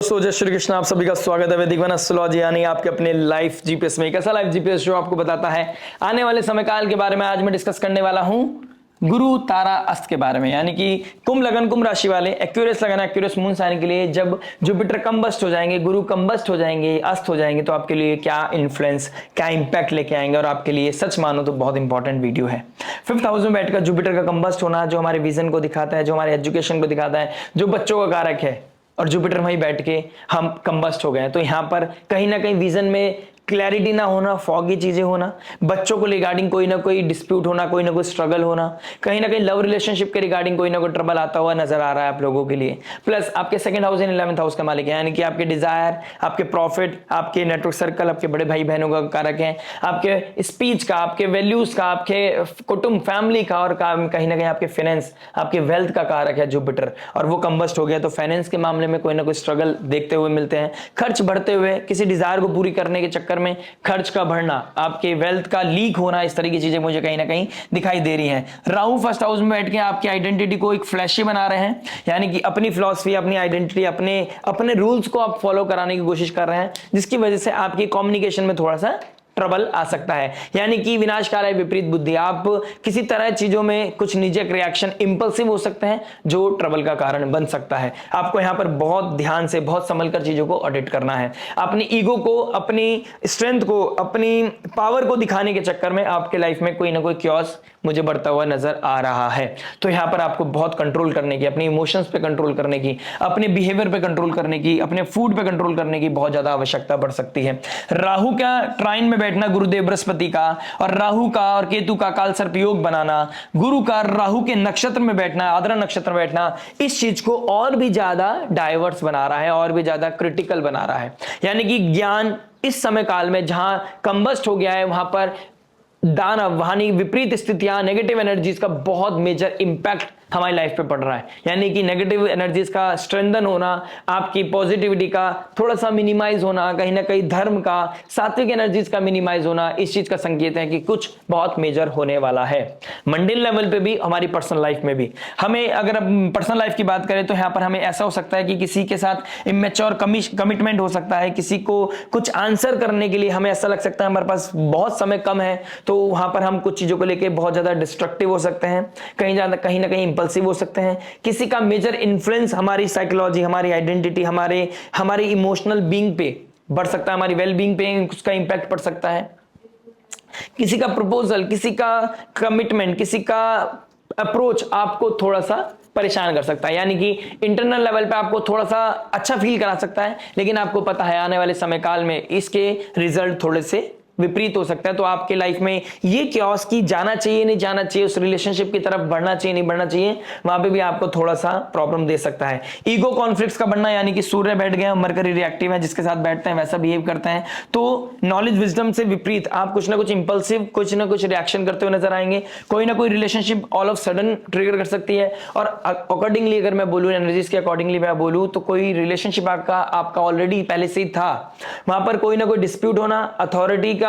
दोस्तों जय श्री कृष्ण, आप सभी का स्वागत है वैदिक वन एस्ट्रोलॉजी यानी आपके अपने लाइफ जीपीएस में। कैसा लाइफ जीपीएस जो आपको बताता है आने वाले समय काल के बारे में। आज मैं डिस्कस करने वाला हूं गुरु तारा अस्त के बारे में, यानी कि कुंभ लगन कुंभ राशि वाले एक्यूरेस लगन एक्यूरेस मून साइन के लिए जब जुपिटर कंबस्ट हो जाएंगे, गुरु कंबस्ट हो जाएंगे, अस्त हो जाएंगे, तो आपके लिए क्या इन्फ्लुएंस, क्या इंपैक्ट लेके आएंगे। और आपके लिए सच मानो तो बहुत इंपॉर्टेंट वीडियो है। 5th हाउस में बैठकर जुपिटर का कंबस्ट होना जो हमारे विजन को दिखाता है, जो हमारे एजुकेशन को दिखाता है, जो बच्चों का कारक है, और जुपिटर वहीं बैठ के हम कंबस्ट हो गए। तो यहां पर कहीं ना कहीं विजन में क्लैरिटी ना होना, फॉगी चीजें होना, बच्चों को रिगार्डिंग कोई ना कोई डिस्प्यूट होना, कोई ना कोई स्ट्रगल होना, कहीं ना कहीं लव रिलेशनशिप के रिगार्डिंग कोई ना कोई ट्रबल आता हुआ नजर आ रहा है आप लोगों के लिए। प्लस आपके 2nd house and 11th house का मालिक है, यानी कि आपके डिजायर, आपके प्रॉफिट, आपके नेटवर्क सर्कल, आपके बड़े भाई बहनों का कारक है, आपके स्पीच का, आपके वैल्यूज का, आपके कुटुंब फैमिली का, और कहीं ना कहीं आपके फाइनेंस, आपके वेल्थ का कारक है जुपिटर। और वो कंबस्ट हो गया तो फाइनेंस के मामले में कोई ना कोई स्ट्रगल देखते हुए मिलते हैं। खर्च बढ़ते हुए, किसी डिजायर को पूरी करने के चक्कर में खर्च का बढ़ना, आपके वेल्थ का लीक होना, इस तरह की चीजें मुझे कहीं ना कहीं दिखाई दे रही हैं। राहु 1st हाउस में बैठ के आपकी आइडेंटिटी को एक फ्लैशी बना रहे हैं, यानी कि अपनी फिलॉसफी, अपनी आइडेंटिटी, अपने रूल्स को आप फॉलो कराने की कोशिश कर रहे हैं, जिसकी वजह से आपकी कम्युनिकेशन में थोड़ा सा ट्रबल आ सकता है। यानी कि विनाशकारी विपरीत बुद्धि, आप किसी तरह चीजों में कुछ निजक रिएक्शन, इंपल्सिव हो सकते हैं जो ट्रबल का कारण बन सकता है। आपको यहां पर बहुत ध्यान से, बहुत संभल कर चीजों को ऑडिट करना है। अपनी ईगो को, अपनी स्ट्रेंथ को, अपनी पावर को दिखाने के चक्कर में आपके लाइफ में कोई ना कोई क्योस मुझे बढ़ता हुआ नजर आ रहा है। तो यहां पर आपको बहुत कंट्रोल करने की, अपने इमोशंस पे कंट्रोल करने की, अपने बिहेवियर पे कंट्रोल करने की, अपने फूड पे कंट्रोल करने की बहुत ज्यादा आवश्यकता पड़ सकती है। राहु का ट्राइन में बैठना गुरुदेव बृहस्पति का, और राहु का और केतु का काल सर्प योग बनाना, गुरु का राहु के नक्षत्र में बैठना, आद्रा नक्षत्र में बैठना, इस चीज को और भी ज्यादा डाइवर्स बना रहा है, और भी ज्यादा क्रिटिकल बना रहा है। यानी कि ज्ञान इस समय काल में जहां कंबस्ट हो गया है, वहां पर दानव, वहां विपरीत स्थितियां, नेगेटिव एनर्जीज का बहुत मेजर इंपैक्ट हमारी लाइफ पे पड़ रहा है। यानी कि नेगेटिव एनर्जीज का स्ट्रेंथन होना, आपकी पॉजिटिविटी का थोड़ा सा मिनिमाइज होना, कहीं ना कहीं धर्म का, सात्विक एनर्जीज का मिनिमाइज होना, इस चीज का संकेत है कि कुछ बहुत मेजर होने वाला है। मंडेन लेवल पे भी, हमारी पर्सनल लाइफ में भी। हमें अगर पर्सनल लाइफ की बात करें तो यहां पर हमें ऐसा हो सकता है कि किसी के साथ इमेच्योर कमिटमेंट हो सकता है, किसी को कुछ आंसर करने के लिए हमें ऐसा लग सकता है हमारे पास बहुत समय कम है, तो वहां पर हम कुछ चीजों को लेकर बहुत ज्यादा डिस्ट्रक्टिव हो सकते हैं, कहीं ना कहीं इंपल्सिव हो सकते हैं। किसी का मेजर इन्फ्लुएंस हमारी साइकोलॉजी, हमारी आइडेंटिटी, हमारे इमोशनल बीइंग पे बढ़ सकता है, हमारी वेल बीइंग पे उसका इंपैक्ट पड़ सकता है। किसी का प्रपोजल, किसी का कमिटमेंट, किसी का अप्रोच आपको थोड़ा सा परेशान कर सकता है। यानी कि इंटरनल लेवल पे आपको थोड़ा सा अच्छा फील करा सकता है, लेकिन आपको पता है आने वाले समय काल में इसके रिजल्ट थोड़े से विपरीत हो सकता है। तो आपके लाइफ में ये क्योस की जाना चाहिए, नहीं जाना चाहिए, उस रिलेशनशिप की तरफ बढ़ना चाहिए, नहीं बढ़ना चाहिए, वहां पे भी आपको थोड़ा सा प्रॉब्लम दे सकता है। ईगो कॉन्फ्लिक्ट्स का बढ़ना, यानी कि सूर्य बैठ गया, मरकरी रिएक्टिव है, जिसके साथ बैठते हैं वैसा बिहेव करते हैं, तो नॉलेज विजडम से विपरीत आप कुछ ना कुछ इंपल्सिव, कुछ ना कुछ रिएक्शन करते हुए नजर आएंगे। कोई ना कोई relationship all of sudden trigger कर सकती है। और अकॉर्डिंगली अगर मैं बोलूं, एनर्जीज के अकॉर्डिंगली मैं बोलूं, तो कोई रिलेशनशिप आपका ऑलरेडी पहले से ही था, वहां पर कोई ना कोई डिस्प्यूट होना, अथॉरिटी का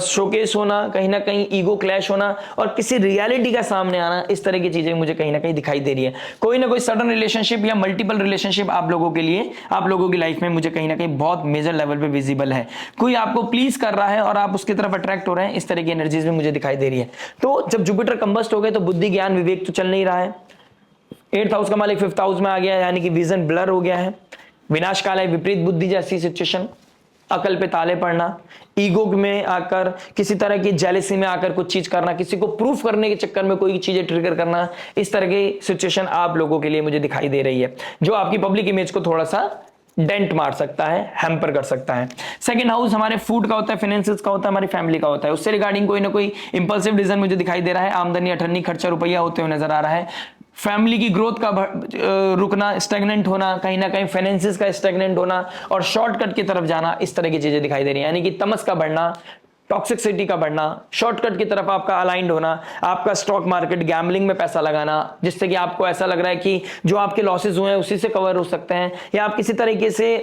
शोकेस होना, कहीं ना कहीं ईगो क्लैश होना, और किसी रियलिटी का सामने आना, इस तरह की चीजें मुझे कहीं ना कहीं दिखाई दे रही है। कोई ना कोई सडन रिलेशनशिप या मल्टीपल रिलेशनशिप आप लोगों के लिए, आप लोगों की लाइफ में मुझे कहीं ना कहीं बहुत मेजर लेवल पे विजिबल है। कोई आपको प्लीज कर रहा है और आप उसकी तरफ अट्रैक्ट हो रहे हैं, इस तरह की एनर्जीज में मुझे दिखाई दे रही है। तो जब जुपिटर कंबस्ट हो गए तो बुद्धि, ज्ञान, विवेक तो चल नहीं रहा है। 8th हाउस का मालिक 5th हाउस में आ गया, यानी कि विजन ब्लर हो गया है। विनाशकाल है, विपरीत बुद्धि जैसी सिचुएशन, अकल पे ताले पड़ना, ईगो में आकर, किसी तरह की जेलेसी में आकर कुछ चीज करना, किसी को प्रूफ करने के चक्कर में कोई चीजें ट्रिगर करना, इस तरह की सिचुएशन आप लोगों के लिए मुझे दिखाई दे रही है, जो आपकी पब्लिक इमेज को थोड़ा सा डेंट मार सकता है, हैम्पर कर सकता है। 2nd हाउस हमारे फूड का होता है, फाइनेंसेस का होता है, हमारी फैमिली का होता है, उससे रिगार्डिंग कोई ना कोई इंपल्सिव डिसीजन मुझे दिखाई दे रहा है। आमदनी, अठन्नी, खर्चा, रुपया होते हुए नजर आ रहा है। फैमिली की ग्रोथ का रुकना, स्टैग्नेंट होना, कहीं ना कहीं फाइनेंसेस का स्टैग्नेंट होना, और शॉर्टकट की तरफ जाना, इस तरह की चीजें दिखाई दे रही है। यानी कि तमस का बढ़ना, टॉक्सिसिटी का बढ़ना, शॉर्टकट की तरफ आपका अलाइंड होना, आपका स्टॉक मार्केट, गैम्बलिंग में पैसा लगाना, जिससे कि आपको ऐसा लग रहा है कि जो आपके लॉसेस हुए हैं उसी से कवर हो सकते हैं, या आप किसी तरीके से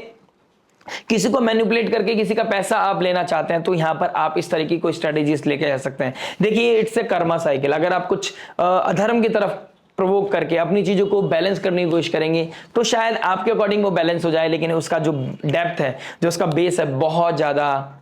किसी को मैनिपुलेट करके किसी का पैसा आप लेना चाहते हैं, तो यहां पर आप इस तरह की कोई स्ट्रेटेजीज लेके जा सकते हैं। देखिए, इट्स ए कर्मा साइकिल। अगर आप कुछ अधर्म की तरफ प्रोवोक करके अपनी चीजों को बैलेंस करने की कोशिश करेंगे तो शायद आपके अकॉर्डिंग वो बैलेंस हो जाए, लेकिन उसका जो डेप्थ है, जो उसका बेस है, बहुत ज्यादा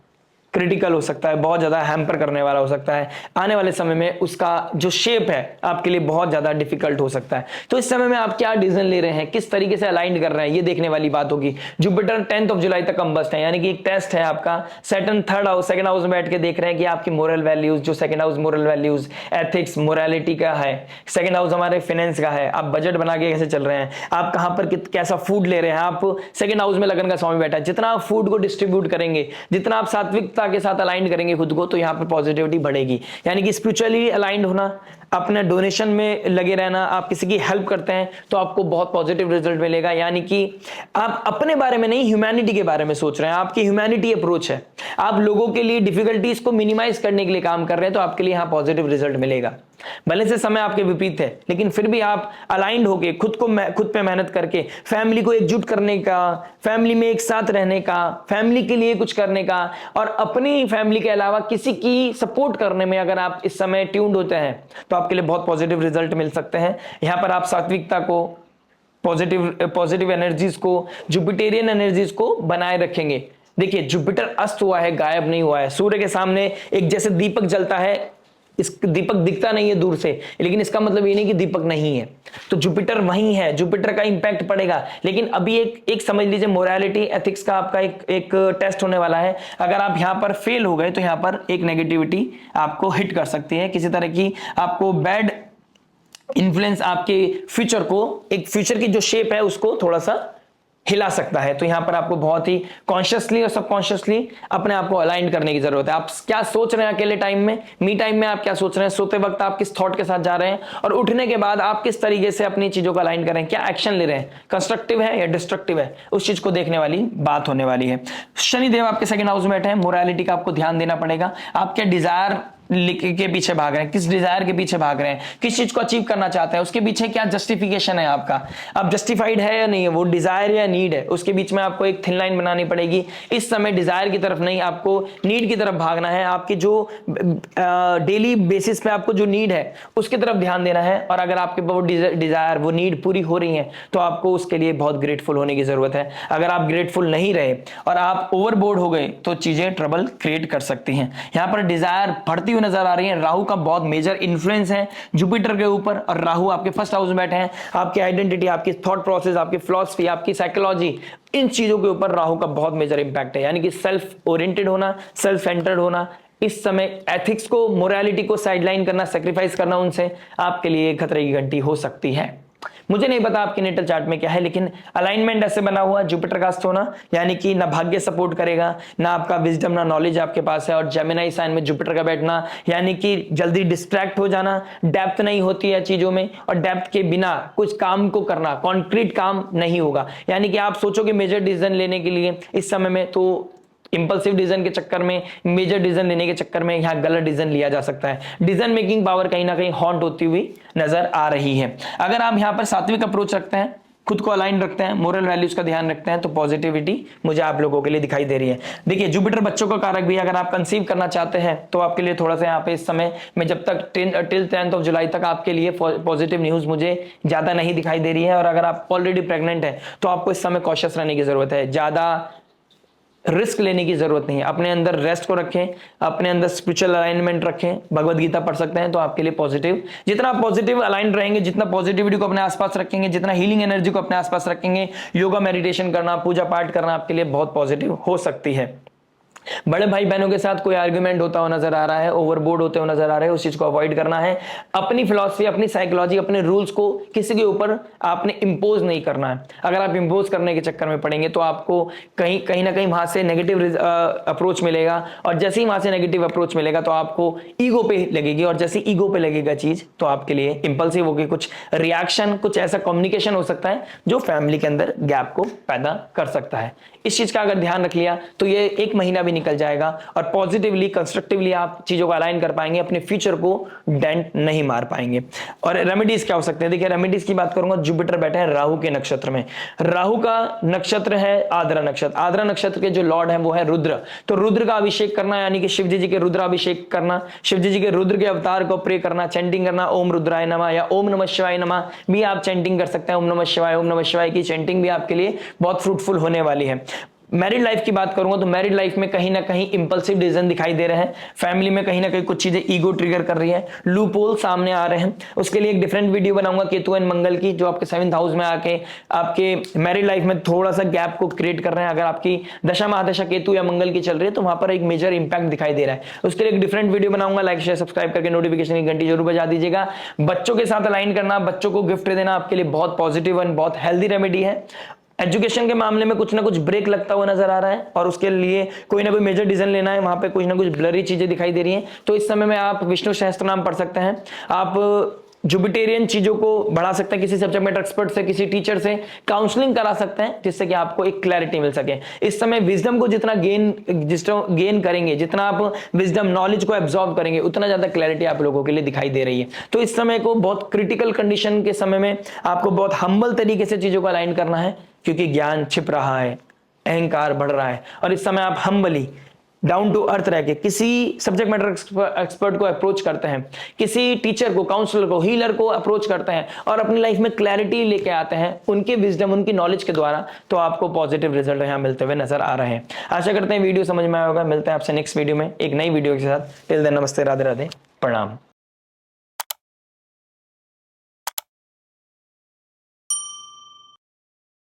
क्रिटिकल हो सकता है, बहुत ज्यादा हैम्पर करने वाला हो सकता है। आने वाले समय में उसका जो शेप है आपके लिए बहुत ज्यादा डिफिकल्ट हो सकता है। तो इस समय में आप क्या डिसीजन ले रहे हैं, किस तरीके से अलाइन कर रहे हैं, ये देखने वाली बात होगी। जुपिटर 10 जुलाई तक कंबस्ट है, यानी कि एक टेस्ट है आपका। Saturn third house, second house में बैठ के देख रहे हैं कि आपकी मोरल वैल्यूज, जो second house moral values, ethics, morality का है। सेकंड हाउस हमारे फाइनेंस का है, आप बजट बना के कैसे चल रहे हैं, आप कहां पर कैसा फूड ले रहे हैं। आप सेकंड हाउस में लगन का स्वामी बैठा है, जितना आप फूड को डिस्ट्रीब्यूट करेंगे, जितना आप सात्विकता के साथ अलाइन करेंगे खुद को, तो यहां पर पॉजिटिविटी बढ़ेगी। यानी कि स्पिरिचुअली अलाइंड होना, अपने डोनेशन में लगे रहना, आप किसी की हेल्प करते हैं तो आपको बहुत पॉजिटिव रिजल्ट मिलेगा। यानी कि आप अपने बारे में नहीं, ह्यूमैनिटी के बारे में सोच रहे हैं, आपकी ह्यूमैनिटी अप्रोच है, आप लोगों के लिए डिफिकल्टीज को मिनिमाइज करने के लिए काम कर रहे हैं, तो आपके लिए यहां पॉजिटिव रिजल्ट मिलेगा। भले से समय आपके विपरीत है, लेकिन फिर भी आप अलाइंड होके खुद पे मेहनत करके, फैमिली को एकजुट करने का, फैमिली में एक साथ रहने का, फैमिली के लिए कुछ करने का, और अपनी फैमिली के अलावा किसी की सपोर्ट करने में अगर आप इस समय ट्यून्ड होते हैं तो आपके लिए बहुत पॉजिटिव रिजल्ट मिल सकते हैं। यहां पर आप सात्विकता को, पॉजिटिव एनर्जीज को, जुपिटेरियन एनर्जीज को बनाए रखेंगे। देखिए, जुपिटर अस्त हुआ है, गायब नहीं हुआ है। सूर्य के सामने एक जैसे दीपक जलता है, इस दीपक दिखता नहीं है दूर से, लेकिन इसका मतलब ये नहीं कि दीपक नहीं है। तो जुपिटर वहीं है, जुपिटर का इंपैक्ट पड़ेगा। लेकिन अभी एक समझ लीजिए, मोरालिटी, एथिक्स का आपका एक टेस्ट होने वाला है। अगर आप यहां पर फेल हो गए तो यहां पर एक नेगेटिविटी आपको हिट कर सकती है, किसी तरह की आपको बैड इन्फ्लुएंस आपके फ्यूचर को, एक फ्यूचर की जो शेप है उसको थोड़ा सा हिला सकता है। तो यहां पर आपको बहुत ही कॉन्शियसली और सबकॉन्शियसली अपने आप को अलाइन करने की जरूरत है। आप क्या सोच रहे हैं अकेले टाइम में, मी टाइम में आप क्या सोच रहे हैं, सोते वक्त आप किस थॉट के साथ जा रहे हैं, और उठने के बाद आप किस तरीके से अपनी चीजों को अलाइन कर रहे हैं, क्या एक्शन ले रहे हैं, कंस्ट्रक्टिव है या डिस्ट्रक्टिव है, उस चीज को देखने वाली बात होने वाली है। शनिदेव आपके सेकंड हाउस में बैठे हैं, मोरालिटी का आपको ध्यान देना पड़ेगा। आप क्या डिजायर के पीछे भाग रहे हैं, किस डिजायर के पीछे भाग रहे हैं, किस चीज को अचीव करना चाहते हैं, उसके पीछे क्या जस्टिफिकेशन है आपका, आप जस्टिफाइड है या नहीं है, वो डिजायर या नीड है, उसके बीच में आपको एक थिन लाइन बनानी पड़ेगी। इस समय डिजायर की तरफ नहीं, आपको नीड की तरफ भागना है। आपकी जो डेली बेसिस पे आपको जो नीड है उसकी तरफ ध्यान देना है, और अगर आपके वो डिजायर, वो नीड पूरी हो रही है तो आपको उसके लिए बहुत ग्रेटफुल होने की जरूरत है। अगर आप ग्रेटफुल नहीं रहे और आप ओवरबोर्ड हो गए तो चीजें ट्रबल क्रिएट कर सकती हैं। यहां पर डिजायर बढ़ती नजर आ रही है। राहु का बहुत मेजर इन्फ्लुएंस है जुपिटर के ऊपर, और राहु आपके फर्स्ट हाउस में बैठे हैं। आपकी आइडेंटिटी, आपकी थॉट प्रोसेस, आपकी फिलॉसफी, आपकी साइकोलॉजी, इन चीजों के ऊपर राहु का बहुत मेजर इंपैक्ट है। यानी कि सेल्फ ओरिएंटेड होना, सेल्फ सेंटर्ड होना, इस समय एथिक्स को, मोरालिटी को साइडलाइन करना, सेक्रीफाइस करना उनसे, आपके लिए खतरे की घंटी हो सकती है। मुझे नहीं पता आपके नेटल चार्ट में क्या है, लेकिन अलाइनमेंट ऐसे बना हुआ जुपिटर का अस्त होना, यानी कि ना भाग्य सपोर्ट करेगा, ना आपका विजडम, ना नॉलेज आपके पास है। और जेमिनी साइन में जुपिटर का बैठना, यानी कि जल्दी डिस्ट्रैक्ट हो जाना, डेप्थ नहीं होती है चीजों में, और डेप्थ के बिना कुछ काम को करना, कॉन्क्रीट काम नहीं होगा। यानी कि आप सोचोगे मेजर डिसीजन लेने के लिए इस समय में, तो इंपल्सिव डिसीजन के चक्कर में, मेजर डिसीजन लेने के चक्कर में यहां गलत डिसीजन लिया जा सकता है। डिसीजन मेकिंग पावर कहीं ना कहीं हॉन्ट होती हुई नजर आ रही है। अगर आप यहां पर सात्विक अप्रोच रखते हैं, खुद को अलाइन रखते हैं, मोरल वैल्यूज का ध्यान रखते हैं, तो पॉजिटिविटी मुझे आप लोगों के लिए दिखाई दे रही है। देखिए, जुपिटर बच्चों का कारक भी, अगर आप कंसीव करना चाहते हैं तो आपके लिए थोड़ा सा यहाँ पे इस समय में, जब तक टिल 10 जुलाई तक आपके लिए पॉजिटिव न्यूज मुझे ज्यादा नहीं दिखाई दे रही है। और अगर आप ऑलरेडी प्रेग्नेंट है तो आपको इस समय कॉशियस रहने की जरूरत है, ज्यादा रिस्क लेने की जरूरत नहीं है। अपने अंदर रेस्ट को रखें, अपने अंदर स्पिरिचुअल अलाइनमेंट रखें, भगवद गीता पढ़ सकते हैं तो आपके लिए पॉजिटिव, जितना पॉजिटिव अलाइन रहेंगे, जितना पॉजिटिविटी को अपने आसपास रखेंगे, जितना हीलिंग एनर्जी को अपने आसपास रखेंगे, योगा मेडिटेशन करना, पूजा पाठ करना आपके लिए बहुत पॉजिटिव हो सकती है। बड़े भाई बहनों के साथ कोई आर्ग्यूमेंट होता हुआ नजर आ रहा है, ओवरबोर्ड होते हुए नजर आ रहे हैं, उस चीज को अवॉइड करना है। अपनी फिलॉसफी, अपनी साइकोलॉजी, अपने रूल्स को किसी के ऊपर आपने इंपोज नहीं करना है। अगर आप इंपोज करने के चक्कर में पड़ेंगे तो आपको कहीं ना कहीं वहां से नेगेटिव अप्रोच मिलेगा, और जैसे ही वहां से नेगेटिव अप्रोच मिलेगा तो आपको ईगो पे लगेगी, और जैसे ईगो पे लगेगा चीज तो आपके लिए इंपल्सिव होगी, कुछ रिएक्शन, कुछ ऐसा कम्युनिकेशन हो सकता है जो फैमिली के अंदर गैप को पैदा कर सकता है। इस चीज का अगर ध्यान रख लिया तो ये एक महीना भी निकल जाएगा और पॉजिटिवली कंस्ट्रक्टिवली आप चीजों को अलाइन कर पाएंगे, अपने फ्यूचर को डेंट नहीं मार पाएंगे। और रेमेडीज क्या हो सकते हैं? देखिए रेमेडीज की बात करूंगा, जुपिटर बैठे हैं राहु के नक्षत्र में। राहु का नक्षत्र है आद्रा नक्षत्र। आद्रा नक्षत्र के जो लॉर्ड है वो है रुद्र। तो रुद्र का अभिषेक करना, यानी कि शिव जी के रुद्राभिषेक करना, शिव जी के रुद्र के अवतार को प्रे करना, चैंटिंग करना, ओम रुद्राय नमः या ओम नमः शिवाय नमः भी आप चैंटिंग कर सकते हैं। ओम नमः शिवाय की चैंटिंग भी आपके लिए बहुत फ्रूटफुल होने वाली है। मैरिड लाइफ की बात करूंगा तो मैरिड लाइफ में कहीं ना कहीं इंपल्सिव डिसीजन दिखाई दे रहे हैं। फैमिली में कहीं ना कहीं कुछ चीजें ईगो ट्रिगर कर रही है, लूपहोल सामने आ रहे हैं। उसके लिए एक डिफरेंट वीडियो बनाऊंगा केतु एंड मंगल की, जो आपके 7th हाउस में आके आपके मैरिड लाइफ में थोड़ा सा गैप को क्रिएट कर रहे हैं। अगर आपकी दशा महादशा केतु या मंगल की चल रही है तो वहां पर एक मेजर इंपैक्ट दिखाई दे रहा है। उसके लिए एक डिफरेंट वीडियो बनाऊंगा। लाइक शेयर सब्सक्राइब करके नोटिफिकेशन की घंटी जरूर बजा दीजिएगा। बच्चों के साथ अलाइन करना, बच्चों को गिफ्ट देना आपके लिए बहुत पॉजिटिव एंड बहुत हेल्दी रेमेडी है। एजुकेशन के मामले में कुछ ना कुछ ब्रेक लगता हुआ नजर आ रहा है और उसके लिए कोई ना कोई मेजर डिसीजन लेना है, वहां पे कुछ ना कुछ ब्लरी चीजें दिखाई दे रही हैं। तो इस समय में आप विष्णु सहस्त्र नाम पढ़ सकते हैं, आप जुपिटेरियन चीजों को बढ़ा सकते हैं, किसी सब्जेक्ट मैटर एक्सपर्ट से, किसी टीचर से काउंसलिंग करा सकते हैं, जिससे कि आपको एक क्लैरिटी मिल सके। इस समय विजडम को जितना गेन करेंगे, जितना आप विजडम नॉलेज को एब्जॉर्व करेंगे, उतना ज्यादा क्लैरिटी आप लोगों के लिए दिखाई दे रही है। तो इस समय को बहुत क्रिटिकल कंडीशन के समय में आपको बहुत हम्बल तरीके से चीजों को अलाइन करना है, क्योंकि ज्ञान छिप रहा है, अहंकार बढ़ रहा है। और इस समय आप हम्बली डाउन टू अर्थ रह के किसी सब्जेक्ट मैटर एक्सपर्ट को अप्रोच करते हैं, किसी टीचर को, काउंसलर को, हीलर को अप्रोच करते हैं और अपनी लाइफ में क्लैरिटी लेके आते हैं उनके विजडम, उनकी नॉलेज के द्वारा, तो आपको पॉजिटिव रिजल्ट यहां मिलते हुए नजर आ रहे हैं। आशा करते हैं वीडियो समझ में आया होगा। मिलते हैं आपसे नेक्स्ट वीडियो में एक नई वीडियो के साथ। टिल देन नमस्ते, राधे राधे, प्रणाम।